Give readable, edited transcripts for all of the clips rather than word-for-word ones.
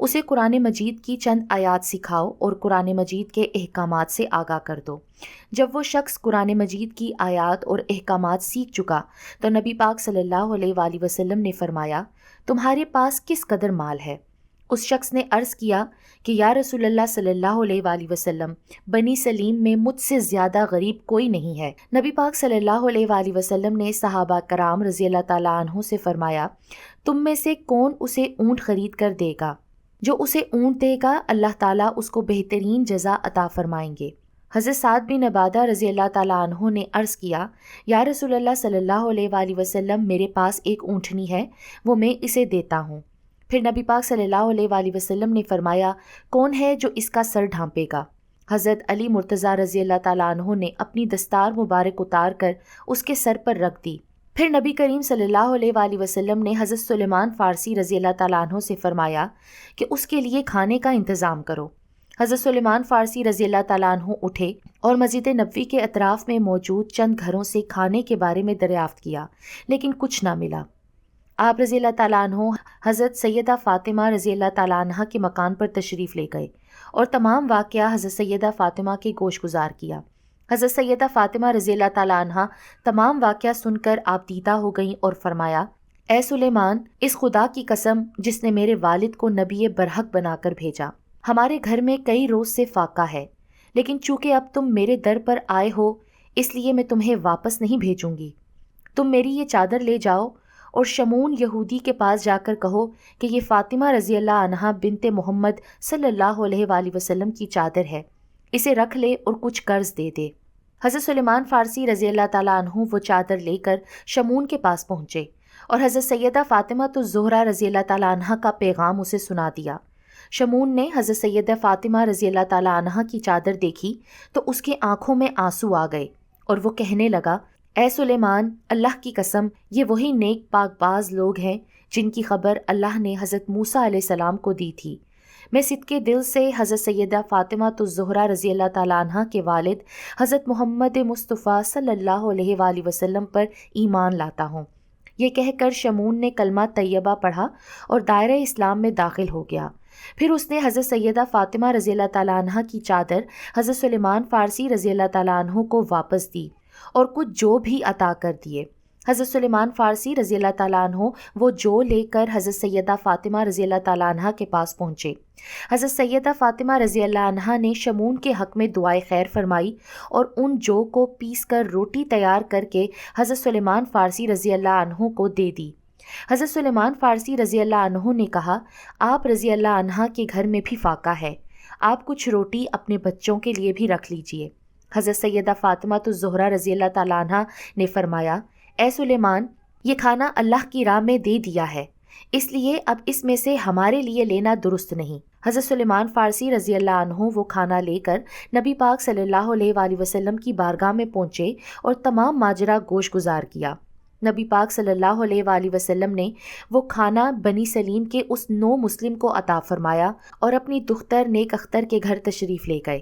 اسے قرآن مجید کی چند آیات سکھاؤ اور قرآن مجید کے احکامات سے آگاہ کر دو۔ جب وہ شخص قرآن مجید کی آیات اور احکامات سیکھ چکا تو نبی پاک صلی اللہ علیہ وآلہ وسلم نے فرمایا، تمہارے پاس کس قدر مال ہے؟ اس شخص نے عرض کیا کہ یا رسول اللہ صلی اللہ علیہ وآلہ وسلم، بنی سلیم میں مجھ سے زیادہ غریب کوئی نہیں ہے۔ نبی پاک صلی اللہ علیہ وآلہ وسلم نے صحابہ کرام رضی اللہ تعالیٰ عنہ سے فرمایا، تم میں سے کون اسے اونٹ خرید کر دے گا؟ جو اسے اونٹ دے گا اللہ تعالیٰ اس کو بہترین جزا عطا فرمائیں گے۔ حضرت سعد بن عبادہ رضی اللہ تعالیٰ عنہ نے عرض کیا، یا رسول اللہ صلی اللہ علیہ وآلہ وسلم، میرے پاس ایک اونٹنی ہے، وہ میں اسے دیتا ہوں۔ پھر نبی پاک صلی اللہ علیہ وآلہ وسلم نے فرمایا، کون ہے جو اس کا سر ڈھانپے گا؟ حضرت علی مرتضیٰ رضی اللہ تعالیٰ عنہ نے اپنی دستار مبارک اتار کر اس کے سر پر رکھ دی۔ پھر نبی کریم صلی اللہ علیہ وآلہ وسلم نے حضرت سلیمان فارسی رضی اللہ تعالیٰ عنہ سے فرمایا کہ اس کے لیے کھانے کا انتظام کرو۔ حضرت سلیمان فارسی رضی اللہ تعالیٰ عنہ اٹھے اور مسجد نبوی کے اطراف میں موجود چند گھروں سے کھانے کے بارے میں دریافت کیا، لیکن کچھ نہ ملا۔ آپ رضی اللہ تعالیٰ عنہ حضرت سیدہ فاطمہ رضی اللہ تعالیٰ عنہ کے مکان پر تشریف لے گئے اور تمام واقعہ حضرت سیدہ فاطمہ کے گوش گزار کیا۔ حضرت سیدہ فاطمہ رضی اللہ تعالیٰ عنہ تمام واقعہ سن کر آپ دیدہ ہو گئیں اور فرمایا، اے سلیمان، اس خدا کی قسم جس نے میرے والد کو نبی برحق بنا کر بھیجا، ہمارے گھر میں کئی روز سے فاقہ ہے، لیکن چونکہ اب تم میرے در پر آئے ہو اس لیے میں تمہیں واپس نہیں بھیجوں گی۔ تم میری یہ چادر لے جاؤ اور شمون یہودی کے پاس جا کر کہو کہ یہ فاطمہ رضی اللہ عنہا بنت محمد صلی اللہ علیہ وآلہ وسلم کی چادر ہے، اسے رکھ لے اور کچھ قرض دے دے۔ حضرت سلیمان فارسی رضی اللہ تعالیٰ عنہ وہ چادر لے کر شمون کے پاس پہنچے اور حضرت سیدہ فاطمہ الزہرا رضی اللہ تعالیٰ عنہ کا پیغام اسے سنا دیا۔ شمون نے حضرت سیدہ فاطمہ رضی اللہ تعالیٰ عنہ کی چادر دیکھی تو اس کی آنکھوں میں آنسو آ گئے اور وہ کہنے لگا، اے سلیمان، اللہ کی قسم یہ وہی نیک پاک باز لوگ ہیں جن کی خبر اللہ نے حضرت موسیٰ علیہ السلام کو دی تھی۔ میں صدقے دل سے حضرت سیدہ فاطمہ الزہرا رضی اللہ تعالیٰ عنہ کے والد حضرت محمد مصطفیٰ صلی اللہ علیہ وآلہ وسلم پر ایمان لاتا ہوں۔ یہ کہہ کر شمون نے کلمہ طیبہ پڑھا اور دائرہ اسلام میں داخل ہو گیا۔ پھر اس نے حضرت سیدہ فاطمہ رضی اللہ تعالیٰ عنہ کی چادر حضرت سلیمان فارسی رضی اللہ تعالیٰ عنہ کو واپس دی اور کچھ جو بھی عطا کر دیے۔ حضرت سلیمان فارسی رضی اللہ تعالیٰ عنہ وہ جو لے کر حضرت سیدہ فاطمہ رضی اللہ تعالیٰ عنہ کے پاس پہنچے۔ حضرت سیدہ فاطمہ رضی اللہ عنہ نے شمون کے حق میں دعائے خیر فرمائی اور ان جو کو پیس کر روٹی تیار کر کے حضرت سلیمان فارسی رضی اللہ عنہ کو دے دی۔ حضرت سلیمان فارسی رضی اللہ عنہ نے کہا، آپ رضی اللہ عنہ کے گھر میں بھی فاقہ ہے، آپ کچھ روٹی اپنے بچوں کے لیے بھی رکھ لیجئے۔ حضرت سیدہ فاطمہ الزہرا رضی اللہ تعالیٰ عنہ نے فرمایا، اے سلیمان، یہ کھانا اللہ کی راہ میں دے دیا ہے، اس لیے اب اس میں سے ہمارے لیے لینا درست نہیں۔ حضرت سلیمان فارسی رضی اللہ عنہ وہ کھانا لے کر نبی پاک صلی اللہ علیہ وآلہ وسلم کی بارگاہ میں پہنچے اور تمام ماجرا گوش گزار کیا۔ نبی پاک صلی اللہ علیہ وآلہ وسلم نے وہ کھانا بنی سلیم کے اس نو مسلم کو عطا فرمایا اور اپنی دختر نیک اختر کے گھر تشریف لے گئے۔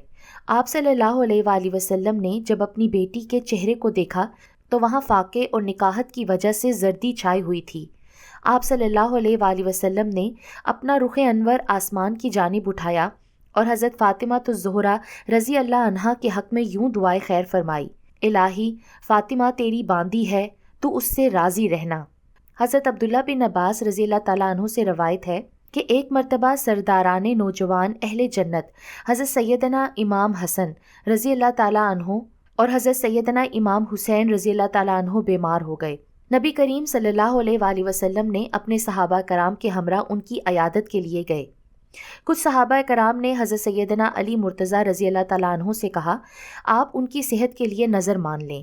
آپ صلی اللہ علیہ وآلہ وسلم نے جب اپنی بیٹی کے چہرے کو دیکھا تو وہاں فاقے اور نکاحت کی وجہ سے زردی چھائی ہوئی تھی۔ آپ صلی اللہ علیہ وآلہ وسلم نے اپنا رخ انور آسمان کی جانب اٹھایا اور حضرت فاطمہ الزہرا رضی اللہ عنہا کے حق میں یوں دعائے خیر فرمائی، الہی فاطمہ تیری باندی ہے، تو اس سے راضی رہنا۔ حضرت عبداللہ بن عباس رضی اللہ تعالیٰ عنہ سے روایت ہے کہ ایک مرتبہ سرداران نوجوان اہل جنت حضرت سیدنا امام حسن رضی اللہ تعالیٰ عنہ اور حضرت سیدنا امام حسین رضی اللہ تعالیٰ عنہ بیمار ہو گئے۔ نبی کریم صلی اللہ علیہ وآلہ وسلم نے اپنے صحابہ کرام کے ہمراہ ان کی عیادت کے لیے گئے۔ کچھ صحابہ کرام نے حضرت سیدنا علی مرتضیٰ رضی اللہ تعالیٰ عنہ سے کہا، آپ ان کی صحت کے لیے نظر مان لیں۔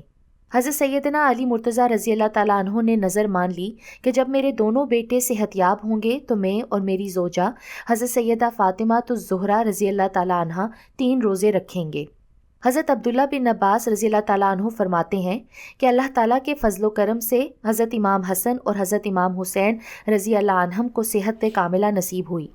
حضرت سیدنا علی مرتضیٰ رضی اللہ تعالیٰ عنہ نے نظر مان لی کہ جب میرے دونوں بیٹے صحت یاب ہوں گے تو میں اور میری زوجہ حضرت سیدہ فاطمہ الزہرا رضی اللہ تعالیٰ عنہ 3 روزے رکھیں گے۔ حضرت عبداللہ بن عباس رضی اللہ تعالیٰ عنہ فرماتے ہیں کہ اللہ تعالیٰ کے فضل و کرم سے حضرت امام حسن اور حضرت امام حسین رضی اللہ عنہم کو صحت کاملہ نصیب ہوئی،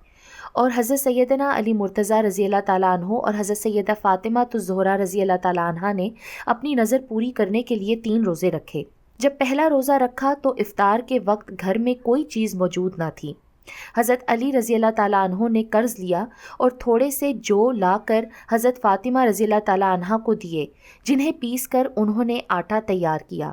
اور حضرت سیدنا علی مرتضیٰ رضی اللہ تعالیٰ عنہ اور حضرت سیدہ فاطمہ الزہرا رضی اللہ تعالیٰ عنہ نے اپنی نظر پوری کرنے کے لیے 3 روزے رکھے۔ جب پہلا روزہ رکھا تو افطار کے وقت گھر میں کوئی چیز موجود نہ تھی، حضرت علی رضی اللہ تعالیٰ عنہ نے قرض لیا اور تھوڑے سے جو لا کر حضرت فاطمہ رضی اللہ تعالیٰ عنہ کو دیے، جنہیں پیس کر انہوں نے آٹا تیار کیا۔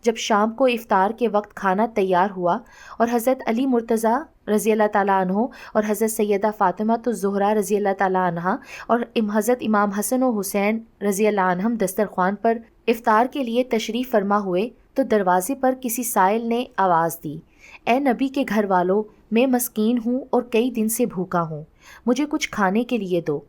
جب شام کو افطار کے وقت کھانا تیار ہوا اور حضرت علی مرتضیٰ رضی اللہ تعالیٰ عنہ اور حضرت سیدہ فاطمہ الزہرا رضی اللہ تعالیٰ عنہ اور حضرت امام حسن و حسین رضی اللہ عنہم دسترخوان پر افطار کے لیے تشریف فرما ہوئے تو دروازے پر کسی سائل نے آواز دی، اے نبی کے گھر والوں، میں مسکین ہوں اور کئی دن سے بھوکا ہوں، مجھے کچھ کھانے کے لیے دو۔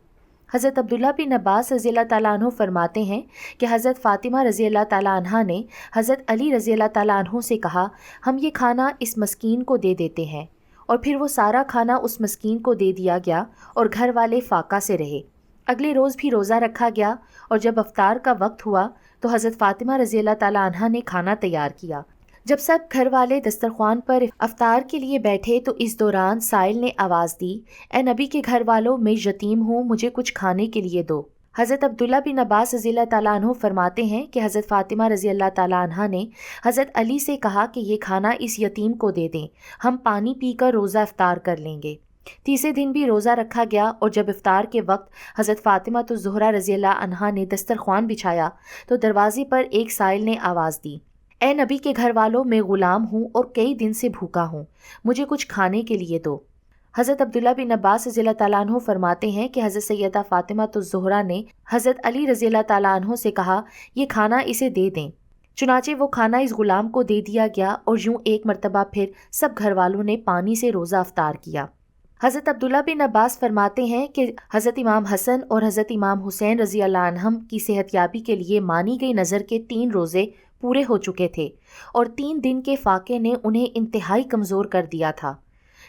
حضرت عبداللہ بن عباس رضی اللہ تعالیٰ عنہ فرماتے ہیں کہ حضرت فاطمہ رضی اللہ تعالیٰ عنہ نے حضرت علی رضی اللہ تعالیٰ عنہ سے کہا، ہم یہ کھانا اس مسکین کو دے دیتے ہیں، اور پھر وہ سارا کھانا اس مسکین کو دے دیا گیا اور گھر والے فاقہ سے رہے۔ اگلے روز بھی روزہ رکھا گیا اور جب افطار کا وقت ہوا تو حضرت فاطمہ رضی اللہ تعالیٰ عنہ نے کھانا تیار کیا۔ جب سب گھر والے دسترخوان پر افطار کے لیے بیٹھے تو اس دوران سائل نے آواز دی، اے نبی کے گھر والوں، میں یتیم ہوں، مجھے کچھ کھانے کے لیے دو۔ حضرت عبداللہ بن عباس رضی اللہ تعالیٰ عنہ فرماتے ہیں کہ حضرت فاطمہ رضی اللہ تعالیٰ عنہ نے حضرت علی سے کہا کہ یہ کھانا اس یتیم کو دے دیں، ہم پانی پی کر روزہ افطار کر لیں گے۔ تیسرے دن بھی روزہ رکھا گیا اور جب افطار کے وقت حضرت فاطمہ الزہرا رضی اللہ عنہا نے دسترخوان بچھایا تو دروازے پر ایک سائل نے آواز دی، اے نبی کے گھر والوں، میں غلام ہوں اور کئی دن سے بھوکا ہوں، مجھے کچھ کھانے کے لیے دو۔ حضرت عبداللہ بن عباس رضی اللہ تعالیٰ عنہ فرماتے ہیں کہ حضرت سیدہ فاطمہ الزہرا نے حضرت علی رضی اللہ تعالیٰ عنہ سے کہا، یہ کھانا اسے دے دیں۔ چنانچہ وہ کھانا اس غلام کو دے دیا گیا اور یوں ایک مرتبہ پھر سب گھر والوں نے پانی سے روزہ افطار کیا۔ حضرت عبداللہ بن عباس فرماتے ہیں کہ حضرت امام حسن اور حضرت امام حسین رضی اللہ عنہم کی صحت یابی کے لیے مانی گئی نظر کے 3 روزے پورے ہو چکے تھے اور 3 دن کے فاقے نے انہیں انتہائی کمزور کر دیا تھا۔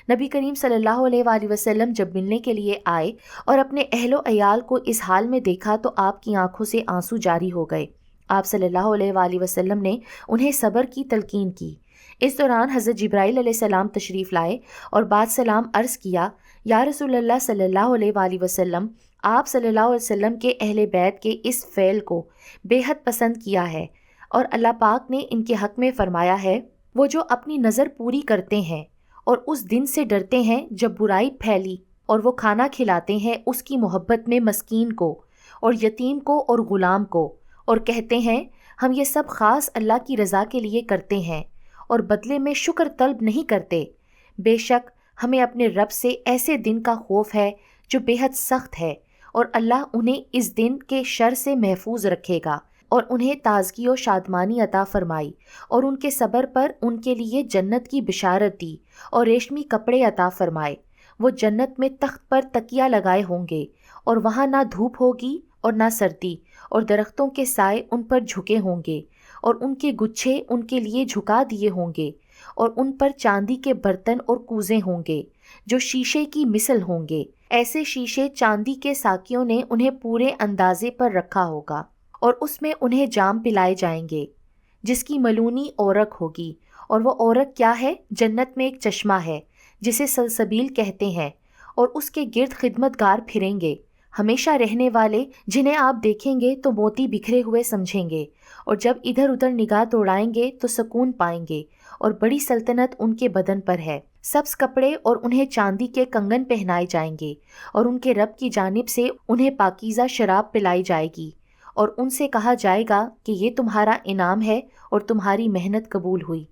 نبی کریم صلی اللہ علیہ وآلہ وسلم جب ملنے کے لیے آئے اور اپنے اہل و عیال کو اس حال میں دیکھا تو آپ کی آنکھوں سے آنسو جاری ہو گئے۔ آپ صلی اللہ علیہ وآلہ وسلم نے انہیں صبر کی تلقین کی۔ اس دوران حضرت جبرائیل علیہ السلام تشریف لائے اور بعد سلام عرض کیا، یا رسول اللہ صلی اللہ علیہ وآلہ وسلم، آپ صلی اللہ علیہ وسلم کے اہل بیت کے اس فعل کو بے حد پسند کیا ہے اور اللہ پاک نے ان کے حق میں فرمایا ہے، وہ جو اپنی نظر پوری کرتے ہیں اور اس دن سے ڈرتے ہیں جب برائی پھیلی، اور وہ کھانا کھلاتے ہیں اس کی محبت میں مسکین کو اور یتیم کو اور غلام کو، اور کہتے ہیں ہم یہ سب خاص اللہ کی رضا کے لیے کرتے ہیں اور بدلے میں شکر طلب نہیں کرتے، بے شک ہمیں اپنے رب سے ایسے دن کا خوف ہے جو بے حد سخت ہے، اور اللہ انہیں اس دن کے شر سے محفوظ رکھے گا اور انہیں تازگی و شادمانی عطا فرمائی اور ان کے صبر پر ان کے لیے جنت کی بشارت دی اور ریشمی کپڑے عطا فرمائے۔ وہ جنت میں تخت پر تکیہ لگائے ہوں گے اور وہاں نہ دھوپ ہوگی اور نہ سردی، اور درختوں کے سائے ان پر جھکے ہوں گے اور ان کے گچھے ان کے لیے جھکا دیے ہوں گے، اور ان پر چاندی کے برتن اور کوزے ہوں گے جو شیشے کی مثل ہوں گے۔ ایسے شیشے چاندی کے ساقیوں نے انہیں پورے اندازے پر رکھا ہوگا، اور اس میں انہیں جام پلائے جائیں گے جس کی ملونی اورک ہوگی، اور وہ اورک کیا ہے؟ جنت میں ایک چشمہ ہے جسے سلسبیل کہتے ہیں، اور اس کے گرد خدمتگار پھریں گے، ہمیشہ رہنے والے، جنہیں آپ دیکھیں گے تو موتی بکھرے ہوئے سمجھیں گے، اور جب ادھر ادھر نگاہ دوڑائیں گے تو سکون پائیں گے، اور بڑی سلطنت ان کے بدن پر ہے۔ سبز کپڑے اور انہیں چاندی کے کنگن پہنائے جائیں گے، اور ان کے رب کی جانب سے انہیں پاکیزہ شراب پلائی جائے گی، اور ان سے کہا جائے گا کہ یہ تمہارا انعام ہے اور تمہاری محنت قبول ہوئی۔